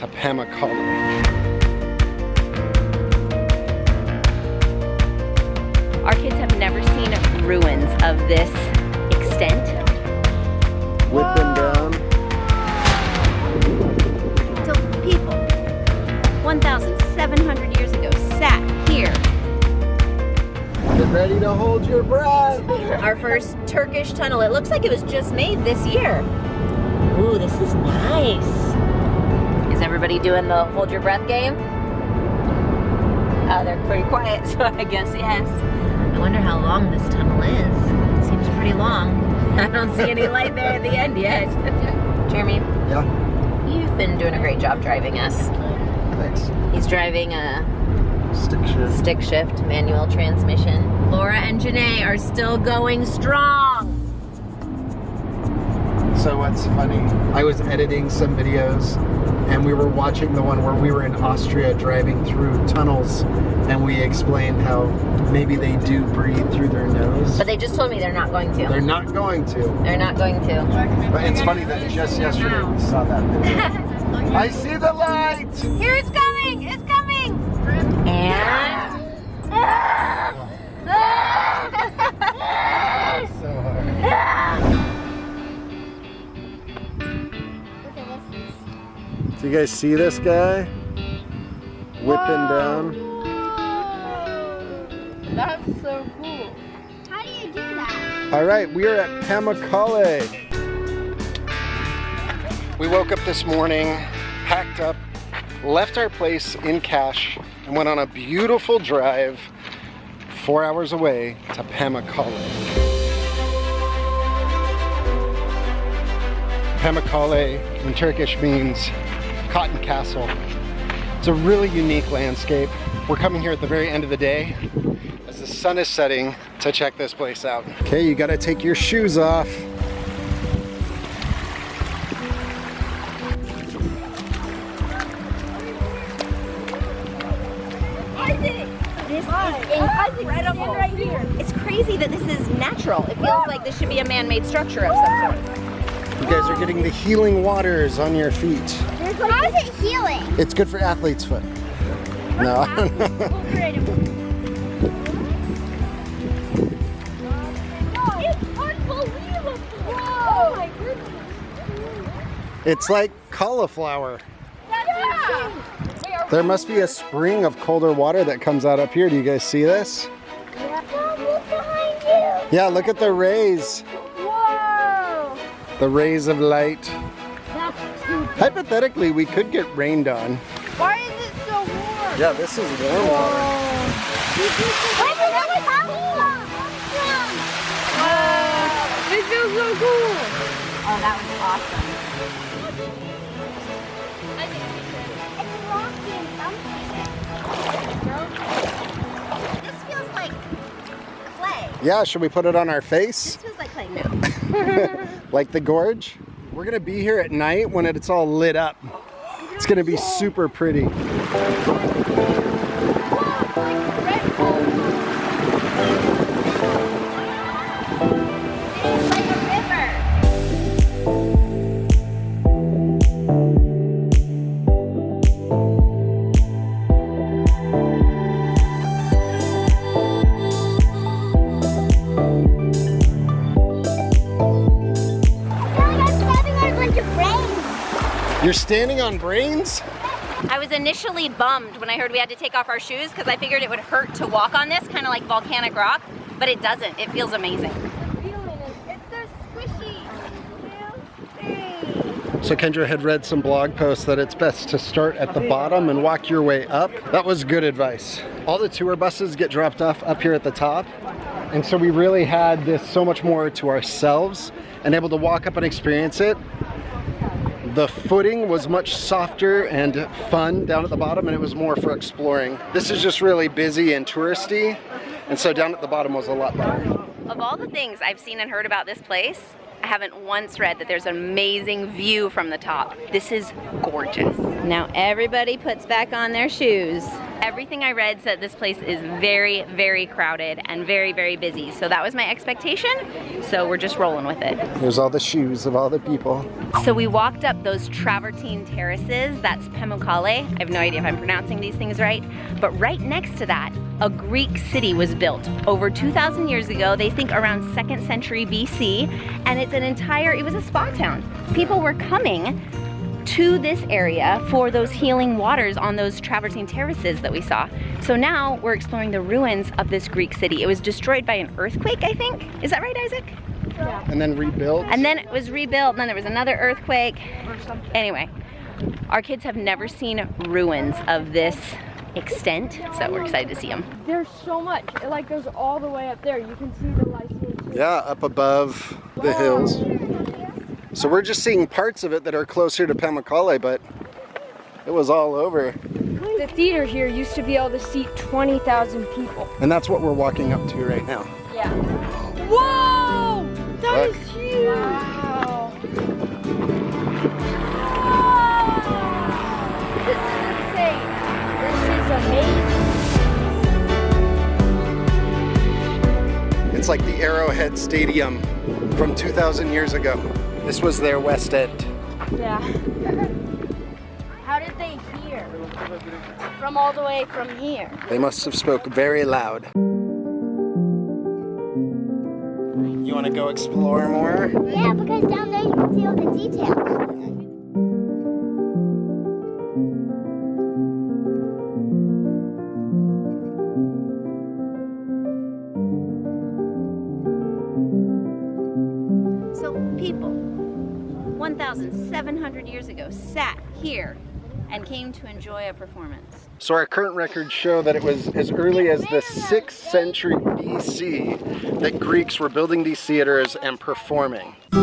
to Pamukkale. Our kids have never seen ruins of this extent. Whip them down. So people, 1,700 years ago, sat here. Get ready to hold your breath. Our first Turkish tunnel. It looks like it was just made this year. Ooh, this is nice. Is everybody doing the hold your breath game? Oh, they're pretty quiet, so I guess yes. I wonder how long this tunnel is. It seems pretty long. I don't see any light there at the end yet. Jeremy? Yeah? You've been doing a great job driving us. Thanks. He's driving a Stick shift. stick shift manual transmission. Laura and Janae are still going strong. So what's funny, I was editing some videos and we were watching the one where we were in Austria driving through tunnels and we explained how maybe they do breathe through their nose. But they just told me they're not going to. They're not going to. They're not going to. But it's funny that just yesterday we saw that video. I see the light! Here it's coming! It's coming! And... So hard. Do you guys see this guy? Whipping down. That's so cool. How do you do that? All right, we are at Pamukkale. We woke up this morning, packed up, left our place in Cache, and went on a beautiful drive 4 hours away to Pamukkale. Pamukkale in Turkish means cotton castle. It's a really unique landscape. We're coming here at the very end of the day as the sun is setting to check this place out. Okay, you gotta take your shoes off. Incredible. Right here. It's crazy that this is natural. It feels like this should be a man-made structure of some sort. You guys are getting the healing waters on your feet. How is it healing? It's good for athlete's foot. No, I don't know. It's unbelievable! Oh my goodness! It's like cauliflower. Yeah. There must be a spring of colder water that comes out up here. Do you guys see this? Mom, look behind you! Yeah, look at the rays. Whoa! The rays of light. That's too. Hypothetically, we could get rained on. Why is it so warm? Yeah, this is warm water. Wait, that was awesome! It feels so cool! Oh, that was awesome. This feels like clay. Yeah, should we put it on our face? This feels like clay. No. Like the gorge? We're gonna be here at night when it's all lit up. It's gonna be super pretty. You're standing on brains? I was initially bummed when I heard we had to take off our shoes because I figured it would hurt to walk on this, kind of like volcanic rock, but it doesn't. It feels amazing. It's so squishy. 2, 3. So Kendra had read some blog posts that it's best to start at the bottom and walk your way up. That was good advice. All the tour buses get dropped off up here at the top. And so we really had this so much more to ourselves and able to walk up and experience it. The footing was much softer and fun down at the bottom, and it was more for exploring. This is just really busy and touristy, and so down at the bottom was a lot better. Of all the things I've seen and heard about this place, I haven't once read that there's an amazing view from the top. This is gorgeous. Now everybody puts back on their shoes. Everything I read said this place is very, very crowded and very, very busy. So that was my expectation. So we're just rolling with it. There's all the shoes of all the people. So we walked up those travertine terraces. That's Pamukkale. I have no idea if I'm pronouncing these things right. But right next to that, a Greek city was built over 2,000 years ago. They think around 2nd century BC. And it's an entire, it was a spa town. People were coming to this area for those healing waters on those travertine terraces that we saw. So now we're exploring the ruins of this Greek city. It was destroyed by an earthquake, I think. Is that right, Isaac? Yeah. And then rebuilt. And then it was rebuilt, and then there was another earthquake. Anyway, our kids have never seen ruins of this extent, so we're excited to see them. There's so much. It like goes all the way up there. You can see the Lyceum. Yeah, up above the hills. So we're just seeing parts of it that are closer to Pamukkale, but it was all over. The theater here used to be able to seat 20,000 people. And that's what we're walking up to right now. Yeah. Whoa! That Look. is huge! Wow. This is insane. This is amazing. It's like the Arrowhead Stadium from 2,000 years ago. This was their West End. Yeah. How did they hear? From all the way from here. They must have spoke very loud. You want to go explore more? Yeah, because down there you can see all the details. So people, 1,700 years ago, sat here and came to enjoy a performance. So our current records show that it was as early as the 6th century BC that Greeks were building these theaters and performing. I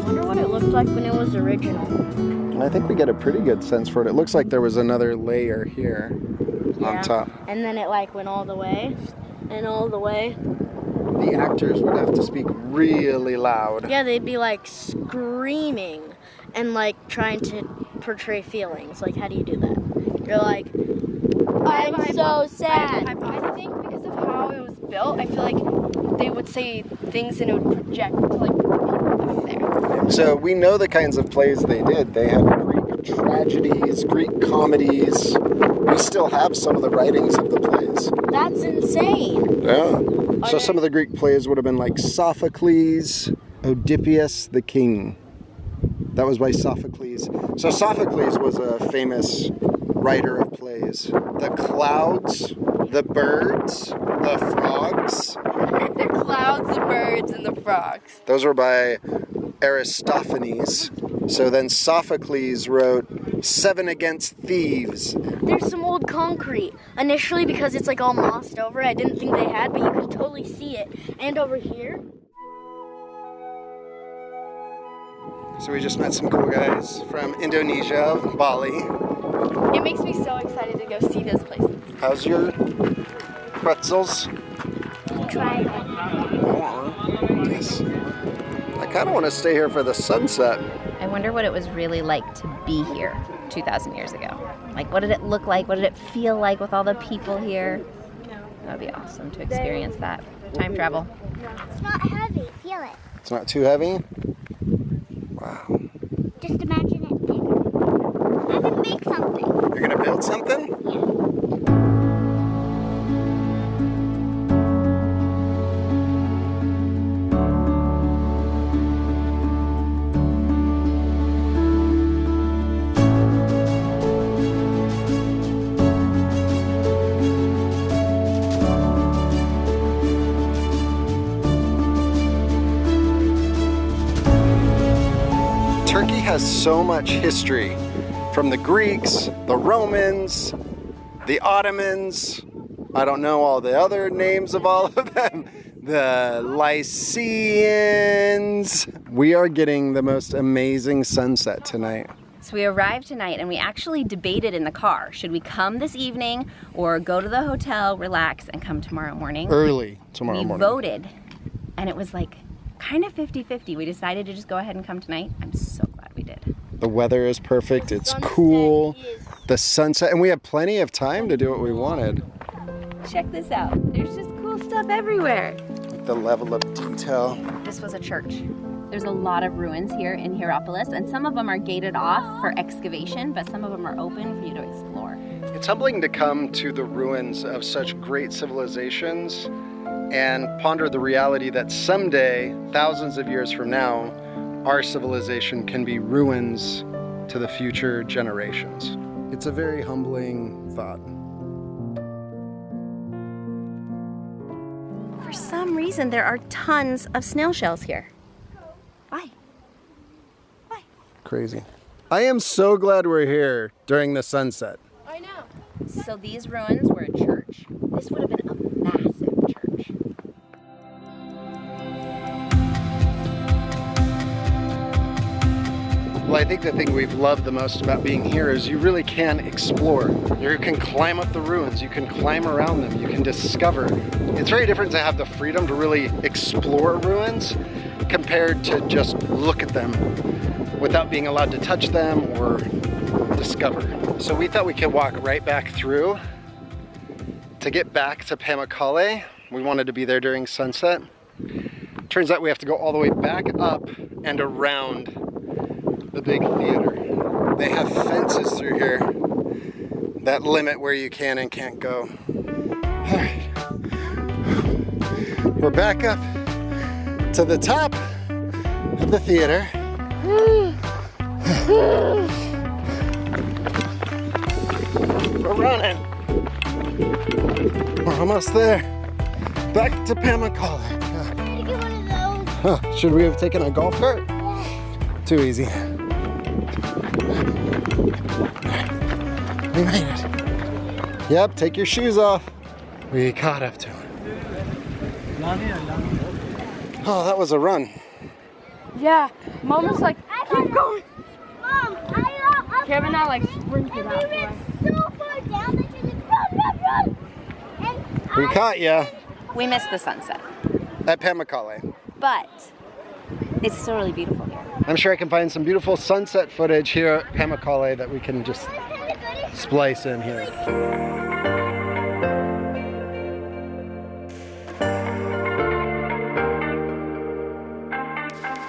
wonder what it looked like when it was original. And I think we get a pretty good sense for it. It looks like there was another layer here on top. And then it like went all the way and all the way. The actors would have to speak really loud. Yeah, they'd be like screaming and like trying to portray feelings. Like, how do you do that? You're like, I'm so sad. I think because of how it was built, I feel like they would say things and it would project to like people back there. So we know the kinds of plays they did. They had Greek tragedies, Greek comedies. We still have some of the writings of the plays. That's insane. Yeah. So some of the Greek plays would have been like Sophocles, Oedipus the King. That was by Sophocles. So Sophocles was a famous writer of plays. The clouds, the birds, the frogs. The clouds, the birds, and the frogs. Those were by Aristophanes. So then Sophocles wrote 7 Against Thieves. There's some old concrete. Initially, because it's like all mossed over, I didn't think they had, but you can totally see it. And over here. So we just met some cool guys from Indonesia, Bali. It makes me so excited to go see those places. How's your pretzels? Try it. Yes. I kind of want to stay here for the sunset. I wonder what it was really like to be here 2,000 years ago. Like, what did it look like? What did it feel like with all the people here? That would be awesome to experience that. Time travel. It's not heavy. Feel it. It's not too heavy? Wow. Just imagine it bigger. I'm gonna make something. You're going to build something? Turkey has so much history, from the Greeks, the Romans, the Ottomans, I don't know all the other names of all of them, the Lycians. We are getting the most amazing sunset tonight. So we arrived tonight and we actually debated in the car. Should we come this evening or go to the hotel, relax, and come tomorrow morning? Early tomorrow We morning. voted and it was like kind of 50-50. We decided to just go ahead and come tonight. I'm so glad we did. The weather is perfect. It's cool. The sunset, and we have plenty of time to do what we wanted. Check this out. There's just cool stuff everywhere. The level of detail. This was a church. There's a lot of ruins here in Hierapolis, and some of them are gated off for excavation, but some of them are open for you to explore. It's humbling to come to the ruins of such great civilizations and ponder the reality that someday, thousands of years from now, our civilization can be ruins to the future generations. It's a very humbling thought. For some reason, there are tons of snail shells here. Why? Why? Crazy. I am so glad we're here during the sunset. I know. So these ruins were a church. This would have been a massive church. Well, I think the thing we've loved the most about being here is you really can explore. You can climb up the ruins, you can climb around them, you can discover. It's very different to have the freedom to really explore ruins compared to just look at them without being allowed to touch them or discover. So we thought we could walk right back through to get back to Pamukkale. We wanted to be there during sunset. Turns out we have to go all the way back up and around the big theater. They have fences through here that limit where you can and can't go. All right. We're back up to the top of the theater. We're running. We're almost there. Back to Pamukkale. Get one of those. Huh, should we have taken a golf cart? Too easy. We made it. Yep, take your shoes off. We caught up to it. Oh, that was a run. Yeah, Mom was like, keep going. Mom, I Kevin and I like sprinted out. we went so far down that she like run. And We caught ya We missed the sunset, at Pamukkale. but it's still really beautiful here. I'm sure I can find some beautiful sunset footage here at Pamukkale that we can just splice in here.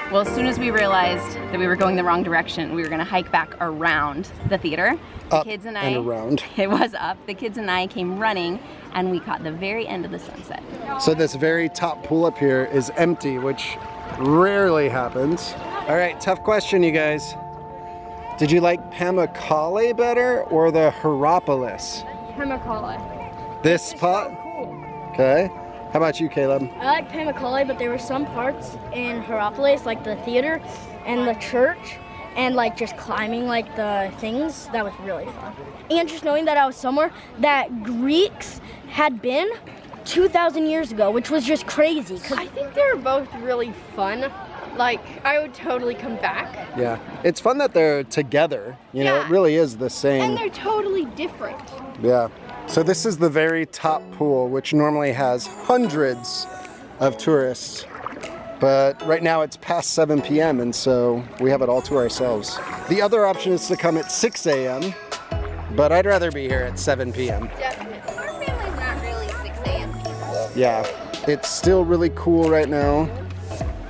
Well, as soon as we realized that we were going the wrong direction, we were going to hike back around the theater. Up The kids and and I, around. It was up. The kids and I came running, and we caught the very end of the sunset. So this very top pool up here is empty, which rarely happens. All right, tough question, you guys. Did you like Pamukkale better or the Hierapolis? Pamukkale. This spot? Cool. Okay. How about you, Caleb? I like Pamukkale, but there were some parts in Hierapolis, like the theater and the church, and like just climbing like the things. That was really fun. And just knowing that I was somewhere that Greeks had been 2,000 years ago, which was just crazy. I think they were both really fun. Like, I would totally come back. Yeah. It's fun that they're together. You know, it Yeah. really is the same. And they're totally different. Yeah. So this is the very top pool, which normally has hundreds of tourists. But right now it's past 7 p.m. and so we have it all to ourselves. The other option is to come at 6 a.m., but I'd rather be here at 7 p.m. Definitely. Our family's not really 6 a.m. people. Yeah. It's still really cool right now.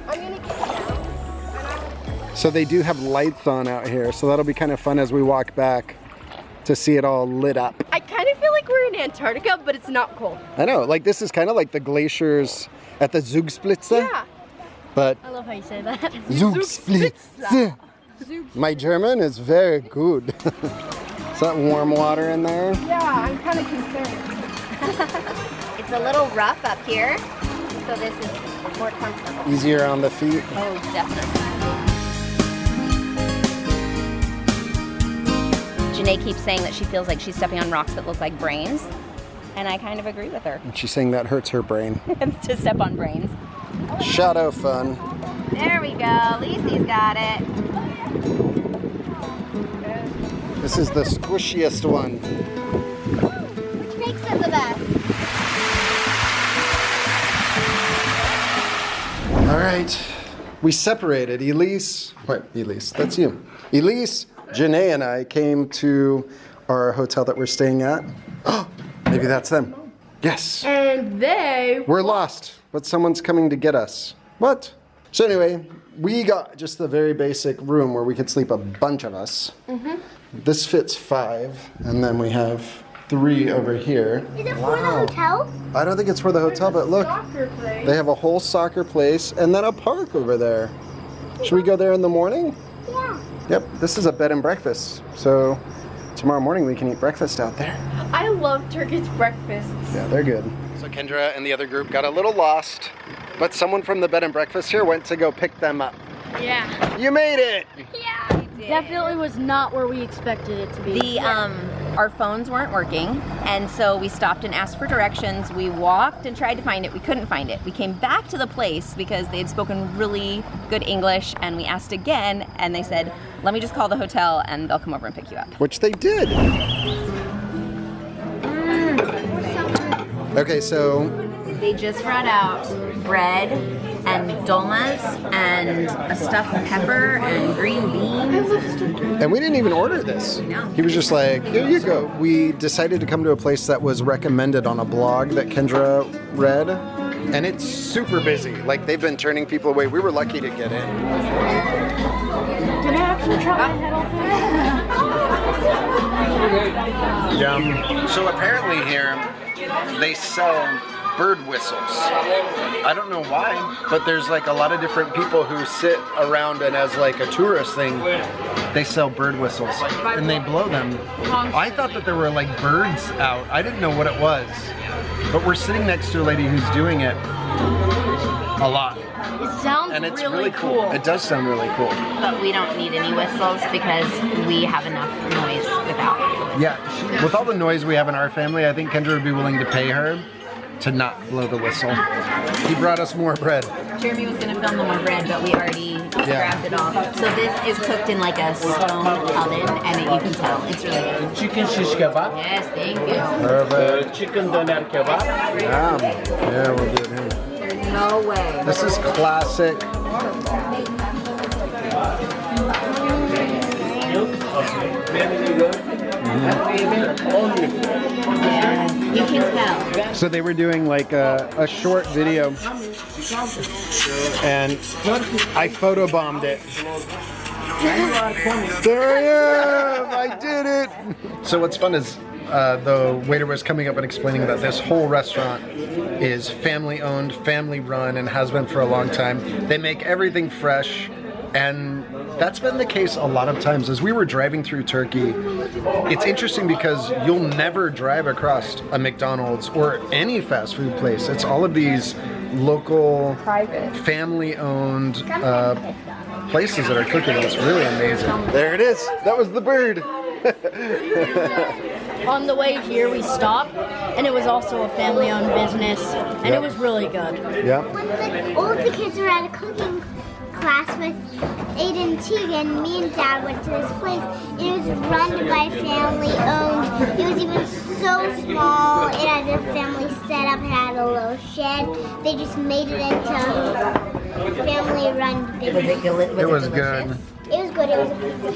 I'm gonna get down. So they do have lights on out here, so that'll be kind of fun as we walk back to see it all lit up. I kind of feel like we're in Antarctica, but it's not cold. I know, like this is kind of like the glaciers at the Zugspitze. Yeah. But I love how you say that. Zugspitze. My German is very good. Is that warm water in there? Yeah, I'm kind of concerned. It's a little rough up here, so this is more comfortable. Easier on the feet. Oh, definitely. Janae keeps saying that she feels like she's stepping on rocks that look like brains, and I kind of agree with her. And she's saying that hurts her brain. To step on brains. Shadow fun. There we go. Lisa's got it. This is the squishiest one. snakes are the best. All right, we separated. Elise, that's you. Elise, Janae, and I came to our hotel that we're staying at. Oh, maybe that's them. Yes. And We're lost, but someone's coming to get us. What? So anyway, we got just the very basic room where we could sleep a bunch of us. This fits 5, and then we have 3 over here. Is it for the hotel? I don't think it's for the hotel, but look, they have a whole soccer place and then a park over there. Should we go there in the morning? Yeah. Yep, this is a bed and breakfast. So tomorrow morning we can eat breakfast out there. I love Turkish breakfasts. Yeah, they're good. So Kendra and the other group got a little lost, but someone from the bed and breakfast here went to go pick them up. Yeah. You made it! Yeah. Definitely was not where we expected it to be. Our phones weren't working, and so we stopped and asked for directions. We walked and tried to find it. We couldn't find it. We came back to the place because they had spoken really good English, and we asked again, and they said, let me just call the hotel and they'll come over and pick you up. Which they did. Okay, so They just brought out bread and dolmas and a stuffed pepper and green beans. and we didn't even order this. No. He was just like, here you go. We decided to come to a place that was recommended on a blog that Kendra read, and it's super busy. Like, they've been turning people away. We were lucky to get in. Did I actually try my head off? Yeah. So apparently here, they sell bird whistles. I don't know why, but there's like a lot of different people who sit around, and as like a tourist thing, they sell bird whistles and they blow them. I thought that there were like birds out. I didn't know what it was, but we're sitting next to a lady who's doing it a lot. It sounds And it's really cool. It does sound really cool. But we don't need any whistles because we have enough noise without. Yeah, with all the noise we have in our family, I think Kendra would be willing to pay her to not blow the whistle. He brought us more bread. Jeremy was gonna film the more bread, but we already grabbed it all. So this is cooked in like a stone oven, and you can tell it's really good. Chicken shish kebab, Yes, thank you. Perfect. chicken doner kebab. Yeah, we'll do it here. There's no way. This is classic. You can tell. So they were doing like a short video, and I photobombed it. There I am! I did it! So what's fun is the waiter was coming up and explaining that this whole restaurant is family owned, family run, and has been for a long time. They make everything fresh, and that's been the case a lot of times. As we were driving through Turkey, it's interesting because you'll never drive across a McDonald's or any fast food place. It's all of these local, family-owned places that are cooking. It's really amazing. There it is. That was the bird. On the way here, we stopped, and it was also a family-owned business, and it was really good. Yeah. When all the kids were at a cooking class with Aiden and Tegan, me and Dad went to this place. It was run by family owned. It was even so small. It had a family setup. It had a little shed. They just made it into a family run business. It was good. It was good. It was a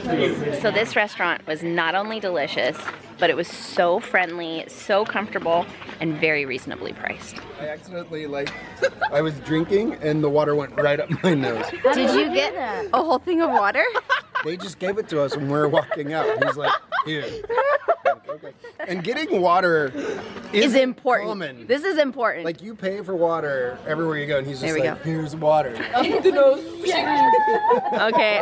pizza. So this restaurant was not only delicious, but it was so friendly, so comfortable, and very reasonably priced. I accidentally, I was drinking and the water went right up my nose. Did you get a whole thing of water? They just gave it to us when we were walking out. He's like, here. Okay. And getting water is important. common. This is important. Like, you pay for water everywhere you go, and he's just There we like, here's water. Okay,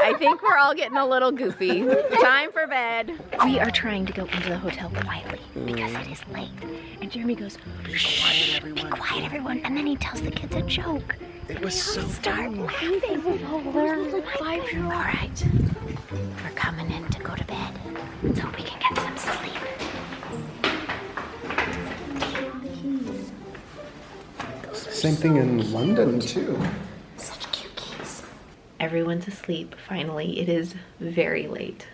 I think we're all getting a little goofy. Time for bed. We are trying to go into the hotel quietly because it is late. And Jeremy goes, shh, be quiet everyone. And then he tells the kids a joke. It was so Start laughing. All right, we're coming in to go to bed so we can get some sleep. Same thing in London, too. Such cute keys. Everyone's asleep, finally. It is very late,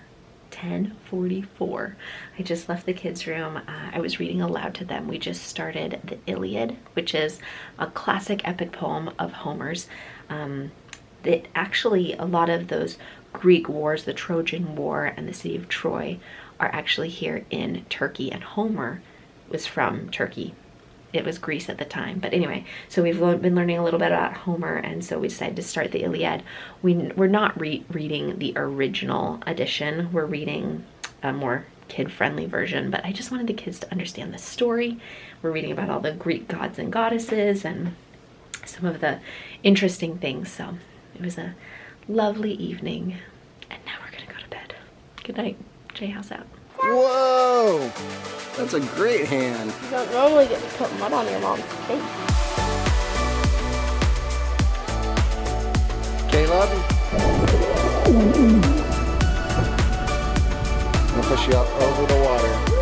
10:44. I just left the kids' room. I was reading aloud to them. We just started the Iliad, which is a classic epic poem of Homer's. That actually, a lot of those Greek wars, the Trojan War and the city of Troy, are actually here in Turkey, and Homer was from Turkey. It was Greece at the time. But anyway, so we've been learning a little bit about Homer, and so we decided to start the Iliad. We're not reading the original edition. We're reading a more kid-friendly version, but I just wanted the kids to understand the story. We're reading about all the Greek gods and goddesses and some of the interesting things. So it was a lovely evening, and now we're gonna go to bed. Good night. Jay, how's that? Whoa! That's a great hand. You don't normally get to put mud on your mom's face. Caleb? I'm gonna push you out over the water.